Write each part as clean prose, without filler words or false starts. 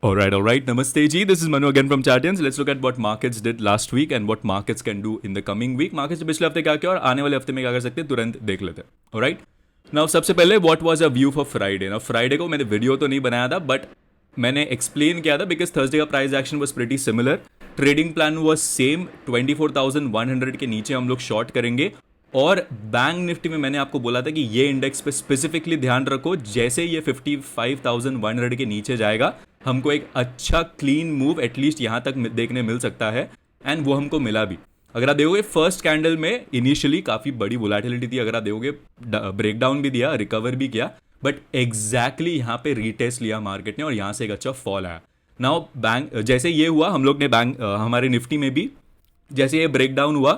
All right. Namaste, ji. This is Manu again from Chartians. Let's look at what markets did last week and what markets can do in the coming week. Markets ने पिछले हफ्ते क्या किया और आने वाले हफ्ते में क्या कर सकते हैं तुरंत देख लेते हैं. Alright. Now सबसे पहले what was a view for Friday? Now Friday को मैंने वीडियो तो नहीं बनाया था बट मैंने एक्सप्लेन किया था बिकॉज थर्सडे का price action was pretty similar. Trading plan was same. 24,100 के नीचे हम लोग शॉर्ट करेंगे और बैंक निफ्टी में मैंने आपको बोला था कि ये इंडेक्स पे स्पेसिफिकली ध्यान रखो. जैसे ये 55,100 के नीचे जाएगा हमको एक अच्छा क्लीन मूव एटलीस्ट यहाँ तक देखने मिल सकता है एंड वो हमको मिला भी. अगर आप देखोगे फर्स्ट कैंडल में इनिशियली काफ़ी बड़ी वोलेटिलिटी थी. अगर आप देखोगे ब्रेकडाउन भी दिया, रिकवर भी किया, बट एग्जैक्टली यहाँ पे रीटेस्ट लिया मार्केट ने और यहाँ से एक अच्छा फॉल आया. नाउ बैंक जैसे ये हुआ हम लोग ने बैंक हमारे निफ्टी में भी जैसे ये ब्रेकडाउन हुआ,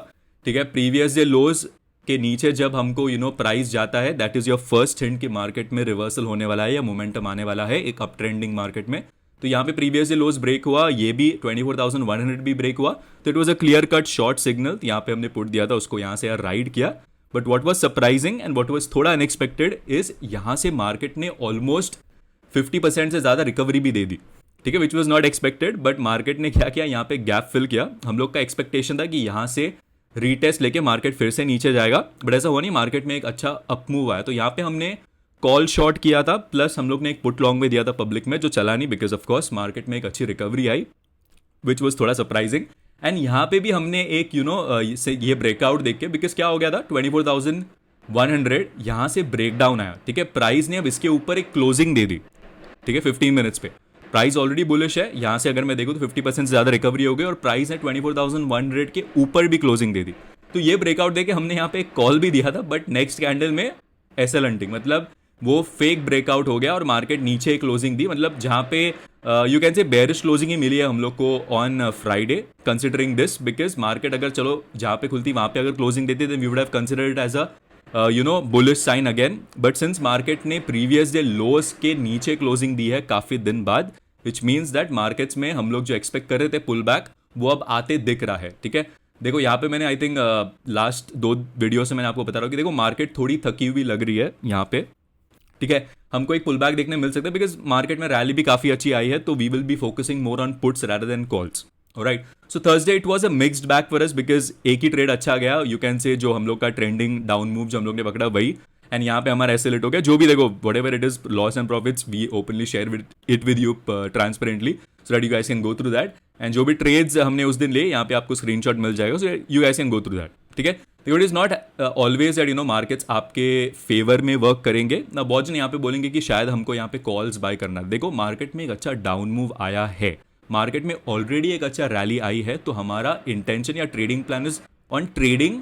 ठीक है, प्रीवियस डे लोज के नीचे जब हमको प्राइस जाता है that is your first hint कि मार्केट में रिवर्सल होने वाला है या मोमेंटम आने वाला है एक अप ट्रेंडिंग मार्केट में. तो यहाँ पे प्रीवियस डे लोज ब्रेक हुआ, ये भी 24,100 भी ब्रेक हुआ, तो it was a clear cut short signal. यहाँ पे हमने पुट दिया था उसको, यहाँ से यार राइड किया. But what was surprising and what was थोड़ा अनएक्सपेक्टेड इज यहाँ से मार्केट ने ऑलमोस्ट 50% से ज़्यादा रिकवरी भी दे दी, ठीक है, विच was not expected. But market ने क्या किया, यहाँ पे गैप फिल किया. हम लोग का एक्सपेक्टेशन था कि यहाँ से रीटेस्ट लेके मार्केट फिर से नीचे जाएगा, बट ऐसा हुआ नहीं. मार्केट में एक अच्छा अप मूव आया. तो यहाँ पे हमने कॉल शॉर्ट किया था प्लस हम लोग ने एक पुट लॉन्ग में दिया था पब्लिक में जो चला नहीं बिकॉज ऑफ कोर्स मार्केट में एक अच्छी रिकवरी आई विच वॉज थोड़ा सरप्राइजिंग. एंड यहाँ पे भी हमने एक ये ब्रेकआउट देख के बिकॉज क्या हो गया था 24,100 यहाँ से ब्रेकडाउन आया, ठीक है. प्राइस ने अब इसके ऊपर एक क्लोजिंग दे दी, ठीक है, 15 मिनट्स पे. प्राइस ऑलरेडी बुलिश है. यहाँ से अगर मैं देखूँ तो 50% से ज़्यादा रिकवरी हो गई और प्राइस ने 24,100 के ऊपर भी क्लोजिंग दे दी. तो ये ब्रेकआउट देके हमने यहाँ पे एक कॉल भी दिया था बट नेक्स्ट कैंडल में एसएल हंटिंग, मतलब वो फेक ब्रेकआउट हो गया और मार्केट नीचे क्लोजिंग दी. मतलब जहाँ पे you can say bearish closing ही मिली है हम लोग को on Friday considering this because market अगर चलो जहाँ पे खुलती वहाँ पे अगर क्लोजिंग देती then we would have considered it as a bullish sign again. But since market ने प्रीवियस डे लोस के नीचे क्लोजिंग दी है काफ़ी दिन बाद, विच मीन्स दैट मार्केट्स में हम लोग जो एक्सपेक्ट कर रहे थे पुल बैक वो अब आते दिख रहा है, ठीक है. देखो यहाँ पे मैंने आई थिंक लास्ट 2 वीडियो से मैंने आपको बता रहा हूँ कि देखो मार्केट थोड़ी थकी हुई लग रही है यहाँ पे, ठीक है. हमको एक पुल बैक देखने मिल सकता है बिकॉज मार्केट में रैली भी काफ़ी अच्छी आई है. तो we will be focusing more on puts rather than calls. Alright, so Thursday it was a mixed bag for us because एक ही ट्रेड अच्छा गया. यू कैन से जो हम लोग का ट्रेंडिंग डाउन मूव जो हम लोग ने पकड़ा वही, एंड यहाँ पे हमारा एसएल हो गया. जो भी देखो whatever it is loss and profits we openly share it with you transparently so that you guys can go through that. And जो भी ट्रेड्स हमने उस दिन लिए यहाँ पे आपको स्क्रीनशॉट मिल जाएगा so you guys can go through that, ठीक है. It is not always that markets आपके फेवर में वर्क करेंगे ना. बहुत जन यहाँ पे बोलेंगे कि शायद हमको यहाँ पे कॉल्स बाय करना. देखो मार्केट में एक अच्छा डाउन मूव आया है, मार्केट में ऑलरेडी एक अच्छा रैली आई है, तो हमारा इंटेंशन या trading plan is on trading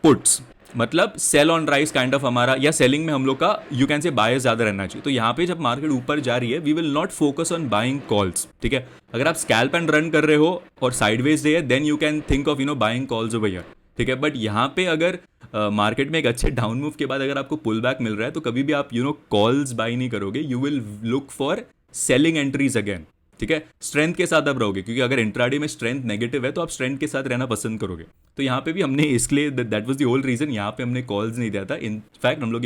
puts, मतलब sell on rise kind of हमारा, या सेलिंग में हम लोग का यू कैन से बायर्स ज़्यादा रहना चाहिए. तो यहाँ पे जब मार्केट ऊपर जा रही है we will not focus on buying calls, ठीक है. अगर आप स्कैल्प एंड रन कर रहे हो और साइडवेज डे है then you can think of buying calls over here, ठीक है. बट यहाँ पे अगर मार्केट में एक अच्छे डाउन मूव के बाद अगर आपको पुल बैक मिल रहा है तो कभी भी आप कॉल्स बाई नहीं करोगे. You will look for selling entries again, ठीक है. स्ट्रेंथ के साथ आप रहोगे क्योंकि अगर इंट्राडे में स्ट्रेंथ नेगेटिव है तो आप स्ट्रेंथ के साथ रहना पसंद करोगे. तो यहाँ पे भी हमने इसलिए that was the whole reason यहाँ पे हमने कॉल्स नहीं दिया था. इनफैक्ट हम लोग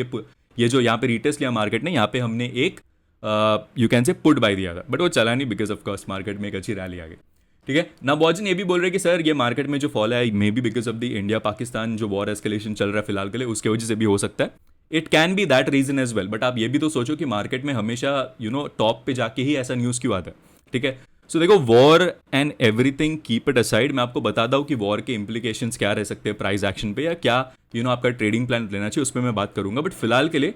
ये जो यहाँ पे रिटेस्ट लिया मार्केट ने, यहाँ पे हमने एक यू कैन से पुट बाय दिया था बट वो चला नहीं बिकॉज ऑफ कोर्स मार्केट में एक अच्छी रैली आ गई, ठीक है ना. बॉजन ये भी बोल रहे कि सर ये मार्केट में जो फॉल है may be because of the India Pakistan जो वॉर एस्केलेशन चल रहा है फिलहाल के लिए उसके वजह से भी हो सकता है. It can be that reason as well. But आप ये भी तो सोचो कि मार्केट में हमेशा टॉप पे जाके ही ऐसा न्यूज़ क्यों आता है, ठीक है. सो देखो war and everything keep it aside, मैं आपको बताता हूँ कि वॉर के इंप्लीकेशंस क्या रह सकते हैं प्राइस एक्शन पे या क्या आपका ट्रेडिंग प्लान लेना चाहिए, उस पर मैं बात करूंगा. बट फिलहाल के लिए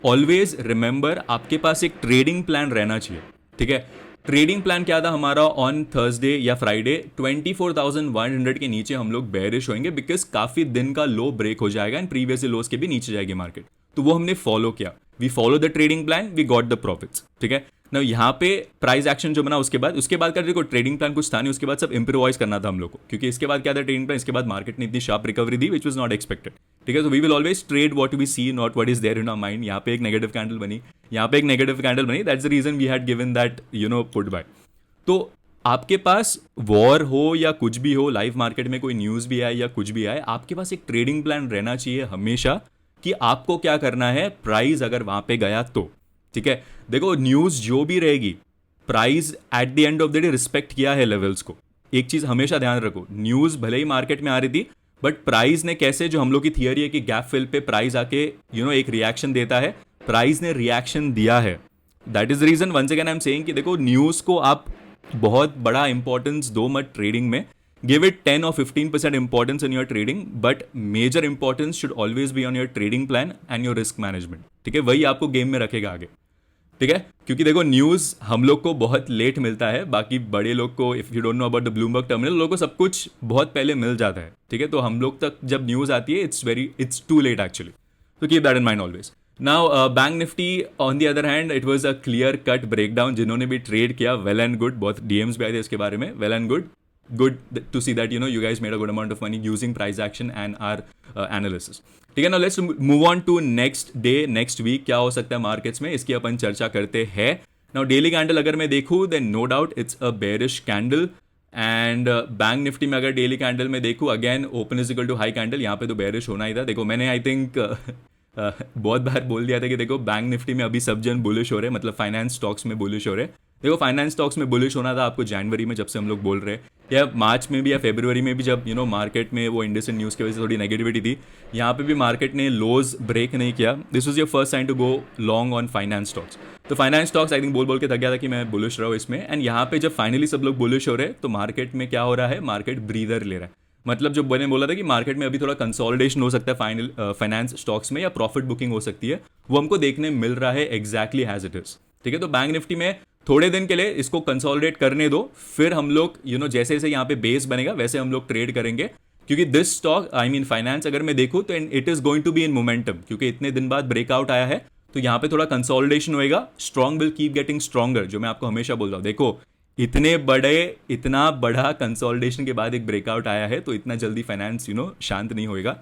ऑलवेज रिमेंबर आपके पास एक ट्रेडिंग प्लान रहना चाहिए, ठीक है. ट्रेडिंग प्लान क्या था हमारा ऑन थर्सडे या फ्राइडे 24,100 के नीचे हम लोग बेरिश होंगे बिकॉज काफ़ी दिन का लो ब्रेक हो जाएगा एंड प्रीवियस लोस के भी नीचे जाएगी मार्केट. तो वो हमने फॉलो किया. We follow the trading plan, we got the profits, ठीक है ना. यहाँ पे प्राइस एक्शन जो बना उसके बाद का देखो ट्रेडिंग प्लान कुछ था नहीं, उसके बाद सब इम्प्रोवाइज करना था हम लोग को क्योंकि इसके बाद क्या था ट्रेडिंग प्लान, इसके बाद मार्केट ने इतनी शार्प रिकवरी दी विच वॉज नॉट एक्सपेक्टेड, ठीक है. तो we will always trade what we see not what is there in our mind. यहाँ पे एक नेगेटिव कैंडल बनी, यहाँ पे एक नेगेटिव कैंडल बनी, that's the reason we had given that put buy. तो आपके पास वॉर हो या कुछ भी हो, लाइव मार्केट में कोई न्यूज़ भी आए या कुछ भी आए, आपके पास एक ट्रेडिंग प्लान रहना चाहिए हमेशा कि आपको क्या करना है प्राइस अगर वहाँ पे गया तो, ठीक है. देखो न्यूज़ जो भी रहेगी price at the end of the day respect किया है लेवल्स को। एक चीज हमेशा ध्यान रखो, न्यूज भले ही मार्केट में आ रही थी, बट प्राइस ने कैसे, जो हम लोग की थियरी है कि गैप फिल पे प्राइस आके एक रिएक्शन देता है, प्राइस ने रिएक्शन दिया है। That is the reason once again I am saying कि देखो, न्यूज को आप बहुत बड़ा इंपॉर्टेंस दो मत ट्रेडिंग में। Give it 10 or 15% importance in your trading, but major importance should always be on your trading plan and your risk management. ठीक है, वही आपको गेम में रखेगा आगे। ठीक है, क्योंकि देखो न्यूज़ हम लोग को बहुत लेट मिलता है, बाकी बड़े लोग को, if you don't know about the Bloomberg terminal, लोगों को सब कुछ बहुत पहले मिल जाता है। ठीक है, तो हम लोग तक जब न्यूज़ आती है इट्स टू लेट एक्चुअली। तो keep that in mind always. Now bank Nifty on the other hand, it was a clear cut breakdown. जिन्होंने भी ट्रेड किया, वेल एंड गुड, बहुत डीएम्स भी आए थे इसके बारे में, well and good to see that you guys made a good amount of money using price action and our analysis. ठीक है ना, let's move on to next day, next week क्या हो सकता है मार्केट्स में, इसकी अपन चर्चा करते हैं। नाउ डेली कैंडल अगर मैं देखूँ, then no doubt it's a bearish candle. And bank Nifty में अगर डेली कैंडल में देखूँ, again open is equal to high candle, यहाँ पे तो बेरिश होना ही था। देखो मैंने आई थिंक बहुत बार बोल दिया था कि देखो बैंक निफ्टी में अभी सब जन बुलिश हो रहे हैं, मतलब फाइनेंस स्टॉक्स में बुलिश हो रहे हैं। देखो फाइनेंस स्टॉक्स में बुलिश होना था आपको जनवरी में, जब से हम लोग बोल रहे हैं, या मार्च में भी या फरवरी में भी, जब मार्केट में वो इंडसेंट न्यूज़ की वजह से थोड़ी नेगेटिविटी थी। यहाँ पे भी मार्केट ने लोज ब्रेक नहीं किया। This was your first time to go long on finance stocks. तो फाइनेंस स्टॉक्स आई थिंक बोल के थक गया था कि मैं बुलिश रहा हूँ इसमें। एंड यहाँ पे जब फाइनली सब लोग बुलिश हो रहे हैं, तो मार्केट में क्या हो रहा है, मार्केट ब्रीदर ले रहा है। मतलब जो मैंने बोला था कि मार्केट में अभी थोड़ा कंसोलिडेशन हो सकता है फाइनेंस स्टॉक्स में, या प्रॉफिट बुकिंग हो सकती है, वो हमको देखने मिल रहा है एग्जैक्टली एज इट इज। ठीक है, तो बैंक निफ्टी में थोड़े दिन के लिए इसको कंसोलिडेट करने दो, फिर हम लोग जैसे जैसे यहाँ पे बेस बनेगा वैसे हम लोग ट्रेड करेंगे। क्योंकि this stock, I mean finance अगर मैं देखूँ, तो it is going to be in momentum, क्योंकि इतने दिन बाद ब्रेकआउट आया है, तो यहाँ पे थोड़ा कंसोलिडेशन होएगा। Strong will keep getting stronger, जो मैं आपको हमेशा बोल रहा हूँ। देखो इतना बड़ा कंसोलिडेशन के बाद एक ब्रेकआउट आया है, तो इतना जल्दी फाइनेंस शांत नहीं होएगा।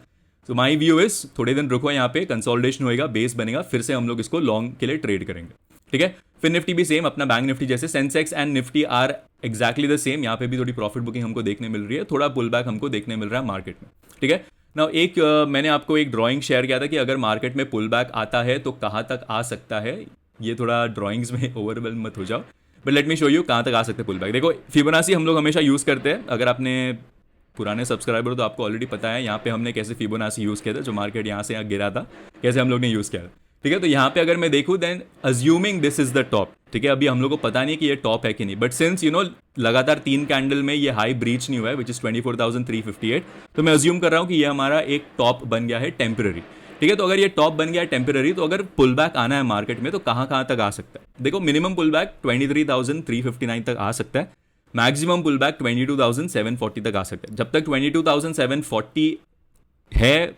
तो माई व्यू इज थोड़े दिन रुको, यहाँ पे कंसोलिडेशन होएगा, बेस बनेगा, फिर से हम लोग इसको लॉन्ग के लिए ट्रेड करेंगे। ठीक है, फिर निफ्टी भी सेम, अपना बैंक निफ्टी जैसे, Sensex and Nifty are exactly the same. यहाँ पे भी थोड़ी प्रॉफिट बुकिंग हमको देखने मिल रही है, थोड़ा पुल बैक हमको देखने मिल रहा है मार्केट में। ठीक है, नाउ मैंने आपको एक ड्राइंग शेयर किया था कि अगर मार्केट में पुल बैक आता है तो कहाँ तक आ सकता है। ये थोड़ा ड्राइंग्स में ओवरवेल्म मत हो जाओ, but let me show you कहाँ तक आ सकते हैं पुल बैक। देखो फिबोनाची हम लोग हमेशा यूज़ करते हैं, अगर आपने पुराने सब्सक्राइबर हो तो आपको ऑलरेडी पता है यहाँ पे हमने कैसे फिबोनाची यूज़ किया था, जो मार्केट यहाँ से यहाँ गिरा था, कैसे हम लोग ने यूज़ किया था। ठीक है, तो यहाँ पे अगर मैं देखूँ, then assuming this is the top. ठीक है, अभी हम लोग को पता नहीं कि ये टॉप है कि नहीं, बट सिंस लगातार 3 कैंडल में ये हाई ब्रीच नहीं हुआ है, विच इज 24,358, तो मैं अज्यूम कर रहा हूँ कि ये हमारा एक टॉप बन गया है टेम्पररी। ठीक है, तो अगर ये टॉप बन गया है टेम्पररी, तो अगर पुल बैक आना है मार्केट में, तो कहाँ तक आ सकता है। देखो मिनिमम पुल बैक 23,359 तक आ सकता है, मैक्सिमम पुल बैक 22,740 तक आ सकता है। जब तक 22,740 है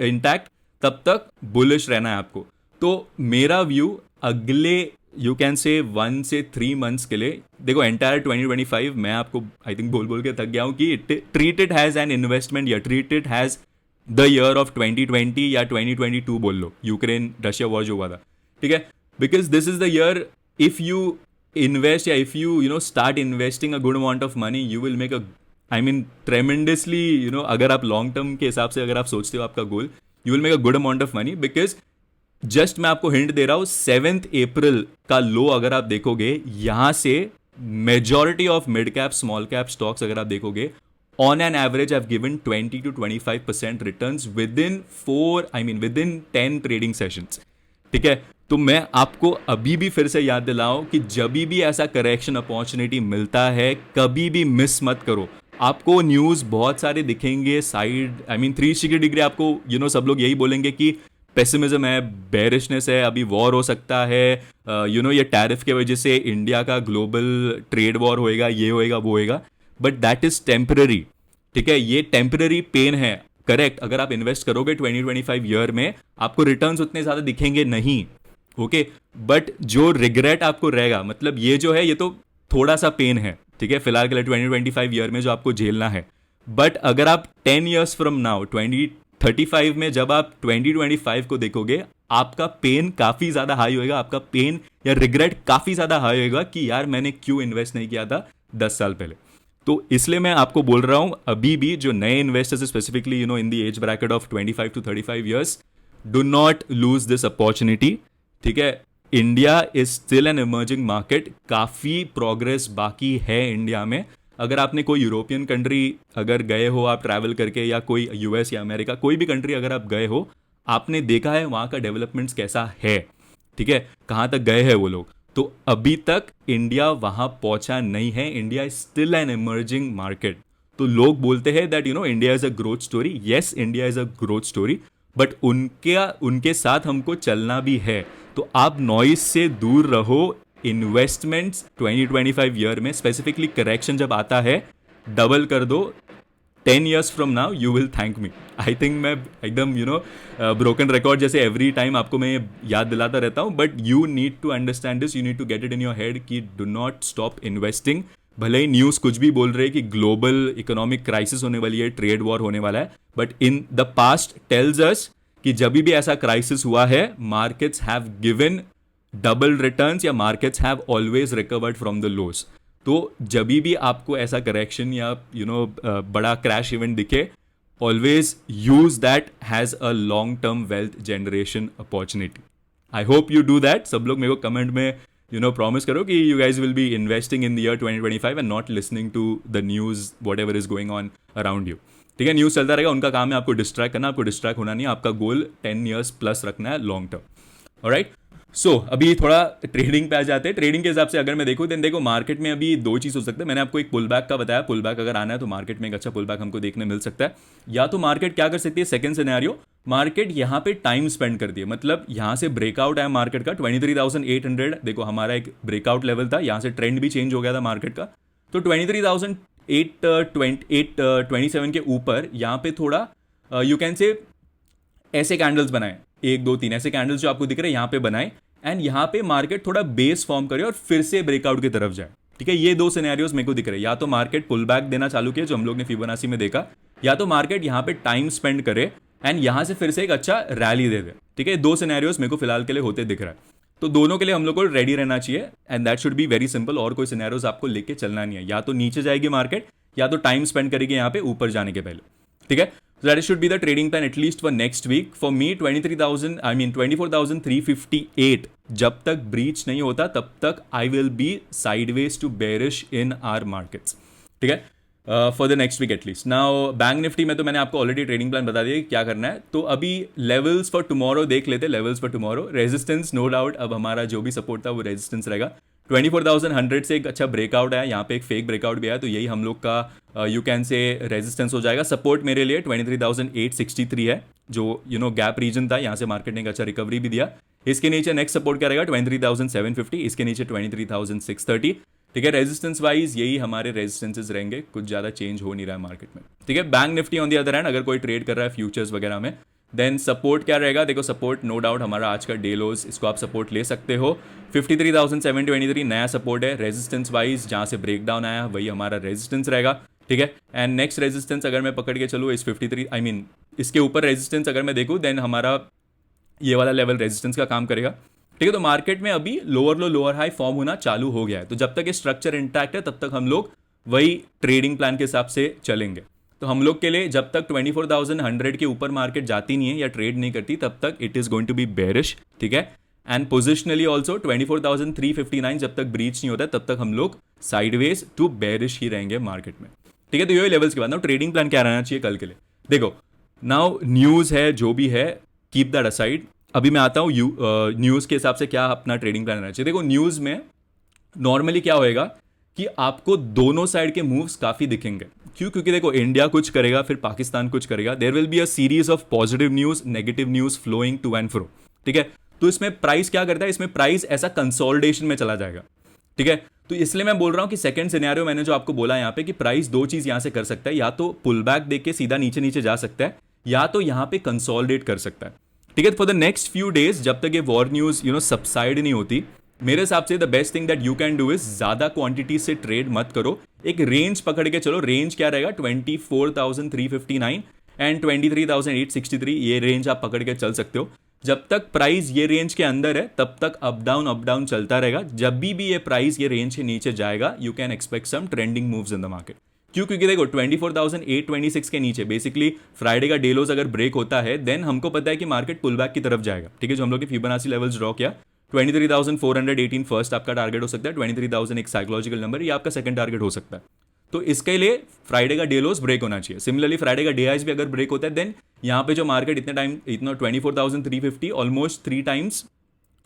इंटैक्ट, तब तक बुलिश रहना है आपको। तो मेरा व्यू अगले यू कैन से 1 से 3 मंथ्स के लिए, देखो एंटायर 2025 मैं आपको आई थिंक बोल के थक गया हूँ कि treat it has an investment, या treat it has the year of 2020 या 2022 बोल लो, यूक्रेन रशिया वॉर जो हुआ था। ठीक है, because this is the year, if you invest या if you start investing a good amount of money, you will make I mean tremendously, अगर आप लॉन्ग टर्म के हिसाब से अगर आप सोचते हो आपका goal, you will make a good amount of money. Because just मैं आपको हिंट दे रहा हूं, 7 अप्रैल का लो अगर आप देखोगे, यहां से majority of mid cap small cap stocks अगर आप देखोगे, on an average have given 20 to 25% returns with in 10 trading sessions. ठीक है, तो मैं आपको अभी भी फिर से याद दिलाऊं कि जब भी ऐसा करेक्शन अपॉर्चुनिटी मिलता है, कभी भी मिस मत करो। आपको न्यूज़ बहुत सारे दिखेंगे, साइड 360 डिग्री आपको सब लोग यही बोलेंगे कि पेसिमिज्म है, बेरिशनेस है, अभी वॉर हो सकता है, ये टैरिफ के वजह से इंडिया का ग्लोबल ट्रेड वॉर होएगा, ये होएगा वो होएगा, बट दैट इज टेम्पररी। ठीक है, ये टेम्पररी पेन है, करेक्ट। अगर आप इन्वेस्ट करोगे 2025 ईयर में, आपको रिटर्न्स उतने ज़्यादा दिखेंगे नहीं, ओके, बट जो रिग्रेट आपको रहेगा, मतलब ये जो है, ये तो थोड़ा सा पेन है, ठीक है, फिलहाल के लिए 2025 ईयर में जो आपको झेलना है। बट अगर आप 10 ईयर्स फ्रॉम नाउ 2035 में जब आप 2025 को देखोगे, आपका पेन काफ़ी ज़्यादा हाई होएगा, आपका पेन या रिग्रेट काफ़ी ज़्यादा हाई होएगा कि यार मैंने क्यों इन्वेस्ट नहीं किया था 10 साल पहले। तो इसलिए मैं आपको बोल रहा हूं, अभी भी जो नए investors specifically in the age bracket of 25 to 35 years, do not lose this opportunity. ठीक है, India is still an emerging market, काफ़ी प्रोग्रेस बाकी है इंडिया में। अगर आपने कोई यूरोपियन कंट्री अगर गए हो आप ट्रैवल करके, या कोई यूएस या अमेरिका कोई भी कंट्री अगर आप गए हो, आपने देखा है वहाँ का डेवलपमेंट्स कैसा है, ठीक है, कहाँ तक गए हैं वो लोग, तो अभी तक इंडिया वहाँ पहुँचा नहीं है। India is still an emerging market. तो लोग बोलते हैं that India is a growth story. Yes, India is a growth story, but उनके साथ हमको चलना भी है। तो आप नॉइस से दूर रहो। इन्वेस्टमेंट्स 2025 ईयर में स्पेसिफिकली करेक्शन जब आता है, डबल कर दो। 10 years from now you will thank me। I think मैं एकदम ब्रोकन रिकॉर्ड जैसे एवरी टाइम आपको मैं याद दिलाता रहता हूँ, but you need to understand this, you need to get it in your head कि डू नॉट स्टॉप इन्वेस्टिंग। भले ही न्यूज़ कुछ भी बोल रहे हैं कि ग्लोबल इकोनॉमिक क्राइसिस होने वाली है, ट्रेड वॉर होने वाला है, but in the past tells us कि जब भी ऐसा क्राइसिस हुआ है, markets have given double returns, या markets have always recovered from the loss. तो जब भी आपको ऐसा करेक्शन या बड़ा क्रैश इवेंट दिखे, always use that has a long term wealth generation opportunity. I hope you do that. सब लोग मेरे को कमेंट में प्रॉमिस करो कि you guys will be investing in the year 2025 and not listening to the news whatever is going on around you. ठीक है, news चलता रहेगा, उनका काम है आपको डिस्ट्रैक्ट करना, आपको डिस्ट्रैक्ट होना नहीं, आपका गोल 10 years प्लस रखना है लॉन्ग टर्म। ऑलराइट, सो अभी थोड़ा ट्रेडिंग पे आ जाते हैं। ट्रेडिंग के हिसाब से अगर मैं देखूँ, देन देखो मार्केट में अभी दो चीज़ हो सकता है। मैंने आपको एक पुल बैक का बताया, पुल बैक अगर आना है तो मार्केट में एक अच्छा पुल बैक हमको देखने मिल सकता है। या तो मार्केट क्या कर सकती है, सेकंड सिनेरियो, मार्केट यहाँ पे टाइम स्पेंड कर दिए, मतलब यहाँ से ब्रेकआउट आया मार्केट का 23,800। देखो हमारा एक ब्रेकआउट लेवल था, यहाँ से ट्रेंड भी चेंज हो गया था मार्केट का, तो 23,827 के ऊपर यहाँ पे थोड़ा यू कैन से ऐसे कैंडल्स बनाए, 1 2 3 ऐसे कैंडल्स जो आपको दिख रहे हैं यहाँ पे बनाए, एंड यहाँ पे मार्केट थोड़ा बेस फॉर्म करे और फिर से ब्रेकआउट की तरफ जाए। ठीक है, ये दो सिनेरियोज मेरे को दिख रहे हैं। या तो मार्केट पुल बैक देना चालू किया जो हम लोग ने फिबोनाची में देखा, या तो मार्केट यहाँ पे टाइम स्पेंड करे एंड यहाँ से फिर से एक अच्छा रैली दे दे। ठीक है, दो सिनेरियोज मेरे को फिलहाल के लिए होते दिख रहा है, तो दोनों के लिए हम लोग को रेडी रहना चाहिए and that should be very simple. और कोई सिनेरियोज आपको लेके चलना नहीं है, या तो नीचे जाएगी मार्केट या तो टाइम स्पेंड करेगी यहाँ पे ऊपर जाने के पहले। ठीक है, so that should be the trading plan at least for next week. For me 24,358 जब तक ब्रीच नहीं होता तब तक I will be sideways to bearish in our markets. ठीक है, for the next week at least. Now bank Nifty में तो मैंने आपको ऑलरेडी ट्रेडिंग प्लान बता दिया कि क्या करना है। तो अभी लेवल्स फॉर टुमारो देख लेते हैं। Levels for tomorrow, resistance no doubt अब हमारा जो भी सपोर्ट था वो रेजिस्टेंस रहेगा। 24,100 से एक अच्छा ब्रेकआउट आया, यहाँ पे एक फेक ब्रेकआउट भी आया, तो यही हम लोग का यू कैन से रेजिस्टेंस हो जाएगा। सपोर्ट मेरे लिए 23,863 है, जो गैप रीजन था, यहाँ से मार्केट ने एक अच्छा रिकवरी भी दिया। इसके नीचे नेक्स्ट सपोर्ट क्या रहेगा 23,750, इसके नीचे 23,630। ठीक है, रेजिस्टेंस वाइज यही हमारे रेजिस्टेंसेज रहेंगे, कुछ ज़्यादा चेंज हो नहीं रहा है मार्केट में। ठीक है, bank Nifty on the other hand अगर कोई ट्रेड कर रहा है फ्यूचर्स वगैरह में, देन सपोर्ट क्या रहेगा, देखो सपोर्ट नो डाउट हमारा आज का डे लोज, इसको आप सपोर्ट ले सकते हो। 53,723 नया सपोर्ट है। रेजिस्टेंस वाइज जहाँ से ब्रेकडाउन आया वही हमारा रेजिस्टेंस रहेगा। ठीक है, एंड नेक्स्ट रेजिस्टेंस अगर मैं पकड़ के चलूँ इस 53 इसके ऊपर रेजिस्टेंस अगर मैं देखूँ, देन हमारा ये वाला लेवल रेजिस्टेंस का काम करेगा। ठीक है, तो मार्केट में अभी लोअर लो लोअर हाई फॉर्म होना चालू हो गया है, तो जब तक ये स्ट्रक्चर इंटैक्ट है तब तक हम लोग वही ट्रेडिंग प्लान के हिसाब से चलेंगे। तो हम लोग के लिए जब तक 24,100 के ऊपर मार्केट जाती नहीं है या ट्रेड नहीं करती तब तक it is going to be bearish. ठीक है, एंड पोजिशनली ऑल्सो 24,359 जब तक ब्रीच नहीं होता है तब तक हम लोग साइडवेज टू बेरिश ही रहेंगे मार्केट में। ठीक है, तो ये लेवल्स के बाद ना ट्रेडिंग प्लान क्या रहना चाहिए कल के लिए। देखो नाउ न्यूज़ है जो भी है, कीप दैट असाइड। अभी मैं आता हूँ न्यूज़ के हिसाब से क्या अपना ट्रेडिंग प्लान रहना चाहिए। देखो न्यूज़ में नॉर्मली क्या होएगा कि आपको दोनों साइड के मूव्स काफ़ी दिखेंगे। क्यों? क्योंकि देखो इंडिया कुछ करेगा फिर पाकिस्तान कुछ करेगा, there will be a series of positive news negative news flowing to and fro. ठीक है, तो इसमें प्राइस क्या करता है, इसमें प्राइस ऐसा कंसोलिडेशन में चला जाएगा। ठीक है, तो इसलिए मैं बोल रहा हूं कि सेकंड सिनेरियो मैंने जो आपको बोला यहां पे कि प्राइस दो चीज यहां से कर सकता है, या तो पुल बैक देख के सीधा नीचे नीचे जा सकता है, या तो यहां पे कंसोलिडेट कर सकता है। ठीक है, for the next few days जब तक ये वॉर न्यूज सबसाइड नहीं होती, मेरे हिसाब से the best thing that you can do is ज्यादा क्वांटिटी से ट्रेड मत करो, एक रेंज पकड़ के चलो। रेंज क्या रहेगा 24,359 एंड 23,863, ये रेंज आप पकड़ के चल सकते हो। जब तक प्राइस ये रेंज के अंदर है तब तक अप डाउन चलता रहेगा। जब भी ये प्राइस ये रेंज के नीचे जाएगा you can expect some trending moves in the market. क्यों? क्योंकि देखो 24,826 के नीचे बेसिकली फ्राइडे का डे लोज अगर ब्रेक होता है देन हमको पता है कि मार्केट पुल बैक की तरफ जाएगा। ठीक है, जो हम लोग के फिबोनाची लेवल्स ड्रॉ किया 23,418 फर्स्ट आपका टारगेट हो सकता है, 23,000 एक साइकोलॉजिकल नंबर, ये आपका सेकंड टारगेट हो सकता है। तो इसके लिए फ्राइडे का डे लोस ब्रेक होना चाहिए। सिमिलरली फ्राइडे का डे हाइज भी अगर ब्रेक होता है देन यहाँ पे जो मार्केट इतना 24,350 ऑलमोस्ट 3 टाइम्स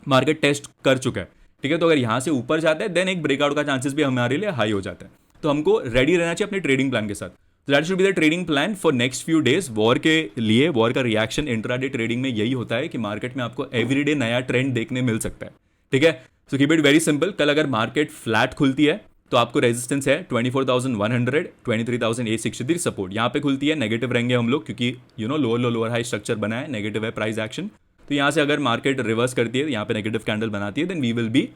मार्केट टेस्ट कर चुका है, ठीक है। तो अगर यहाँ से ऊपर जाता है देन एक ब्रेकआउट का चांसेस भी हमारे लिए हाई हो जाता है। तो हमको रेडी रहना चाहिए अपने ट्रेडिंग प्लान के साथ। That should be the trading plan for next few days. War के लिए, वॉर का रिएक्शन इंट्राडे ट्रेडिंग में यही होता है कि मार्केट में आपको एवरीडे नया ट्रेंड देखने मिल सकता है, ठीक है। So keep it very simple. कल अगर मार्केट फ्लैट खुलती है तो आपको रेजिस्टेंस है 24,100, 23,863 सपोर्ट। यहाँ पे खुलती है नेगेटिव रहेंगे हम लोग, क्योंकि लोअर हाई स्ट्रक्चर बना है, नेगेटिव है प्राइस एक्शन। तो यहाँ से अगर मार्केट रिवर्स करती है, यहाँ पे नेगेटिव कैंडल बनाती है, then we will be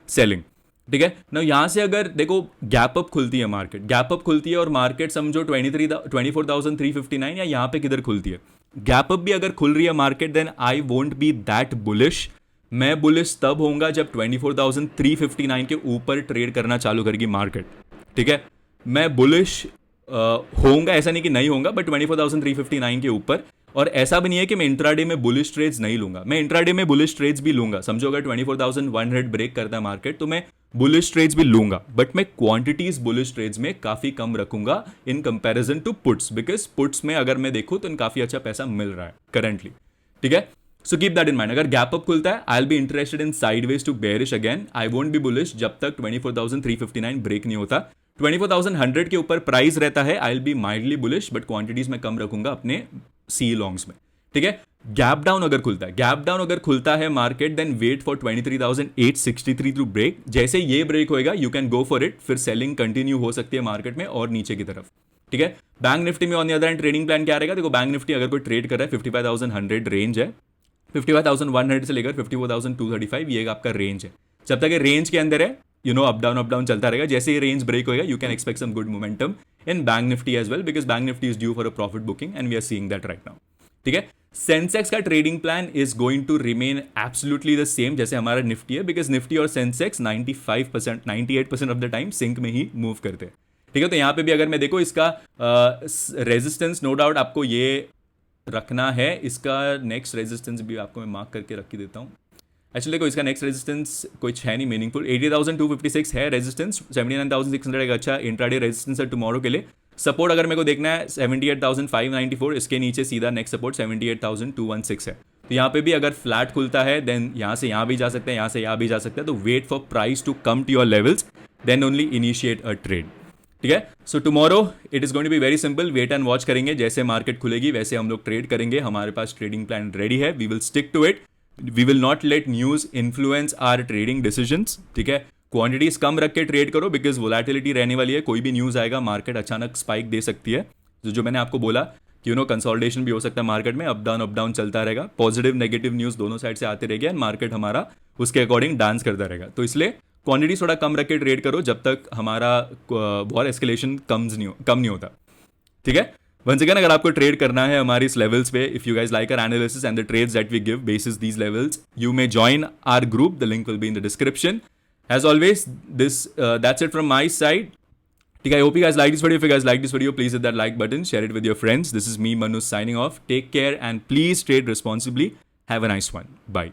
selling, ठीक है ना। यहाँ से अगर देखो गैप अप खुलती है, मार्केट गैप अप खुलती है और मार्केट समझो 24,359 या यहाँ पे किधर खुलती है, गैप अप भी अगर खुल रही है market, then I won't be that bullish. मैं बुलिश तब होऊंगा जब 24,359 के ऊपर ट्रेड करना चालू करेगी मार्केट, ठीक है। मैं बुलिश होऊंगा, ऐसा नहीं कि नहीं होऊंगा, बट 24,359 के ऊपर। और ऐसा भी नहीं है कि मैं इंट्राडे में बुलिश ट्रेड्स नहीं लूंगा, मैं इंट्राडे में बुलिश ट्रेड्स भी लूंगा। समझो अगर 24,100 ब्रेक करता है मार्केट तो मैं बुलिश ट्रेड्स भी लूंगा, बट मैं क्वांटिटीज बुलिश ट्रेड्स में काफी कम रखूंगा in comparison to puts, because puts में अगर मैं देखूं तो काफी अच्छा पैसा मिल रहा है करंटली, ठीक है। So keep that in mind. अगर गैप अप खुलता है I will be interested in sideways to bearish again. I won't be bullish जब तक 24,359 ब्रेक नहीं होता। 24,100 के ऊपर प्राइस रहता है I will B mildly bullish, but quantities में कम रखूंगा अपने सी लॉन्ग्स में, ठीक है। गैप डाउन अगर खुलता है, गैप डाउन अगर खुलता है market, then wait for 23,863 to break. जैसे ये ब्रेक होएगा you can go for it, फिर सेलिंग कंटिन्यू हो सकती है मार्केट में और नीचे की तरफ, ठीक है। बैंक निफ्टी में on the other hand trading plan क्या रहेगा? देखो बैंक निफ्टी अगर कोई ट्रेड कर रहा है 55,100 रेंज है, 55,100 से लेकर 54,235 ये आपका रेंज है। जब तक ये रेंज के अंदर है अप डाउन चलता रहेगा। जैसे ये रेंज ब्रेक होएगा you can expect some good momentum in bank Nifty as well, because bank Nifty is due for a profit booking and we are seeing that right now, ठीक है। Sensex का trading plan is going to remain absolutely the same जैसे हमारा Nifty है, बिकॉज Nifty और Sensex 95%, 98% of the time sync में ही मूव करते हैं, ठीक है। तो यहाँ पे भी अगर मैं देखो इसका रेजिस्टेंस नो डाउट आपको ये रखना है, इसका नेक्स्ट रेजिस्टेंस भी आपको मैं मार्क करके रख के देता हूँ। एक्चुअली देखो इसका नेक्स्ट रेजिस्टेंस कुछ है नहीं मीनिंगफुल, 80,256 है रेजिस्टेंस, 79,600 एक अच्छा इंट्राडे रेजिस्टेंस है टुमारो के लिए। सपोर्ट अगर मेरे को देखना है 78,594, इसके नीचे सीधा नेक्स्ट सपोर्ट 78,216 है। तो यहाँ पे भी अगर फ्लैट खुलता है देन यहाँ से यहाँ भी जा सकते हैं, यहाँ से यहाँ भी जा सकते हैं। तो wait for price to come to your levels then only initiate a trade, ठीक है। So tomorrow it is going to be very simple, wait and watch करेंगे, जैसे मार्केट खुलेगी वैसे हम लोग ट्रेड करेंगे। हमारे पास ट्रेडिंग प्लान रेडी है, we will stick to it, we will not let news influence our trading decisions, ठीक है। क्वांटिटीज कम रख के ट्रेड करो बिकॉज वोलेटिलिटी रहने वाली है, कोई भी न्यूज आएगा मार्केट अचानक स्पाइक दे सकती है। जो मैंने आपको बोला कि कंसोलिडेशन भी हो सकता है मार्केट में, अप डाउन चलता रहेगा, पॉजिटिव नेगेटिव न्यूज दोनों साइड से आते रहेगी एंड मार्केट हमारा उसके अकॉर्डिंग डांस करता रहेगा। तो इसलिए क्वांटिटी थोड़ा कम रख के ट्रेड करो जब तक हमारा वॉर एस्केलेशन कम नहीं होता, ठीक है। वंस अगेन अगर आपको ट्रेड करना है हमारी इस लेवल्स पे, if you guys like our analysis and the trades that we give basis these levels, you may join our group, the link will be in the description. As always, that's it from my side. I hope you guys like this video. If you guys like this video, please hit that like button, share it with your friends. This is me, Manu, signing off. Take care and please trade responsibly. Have a nice one. Bye.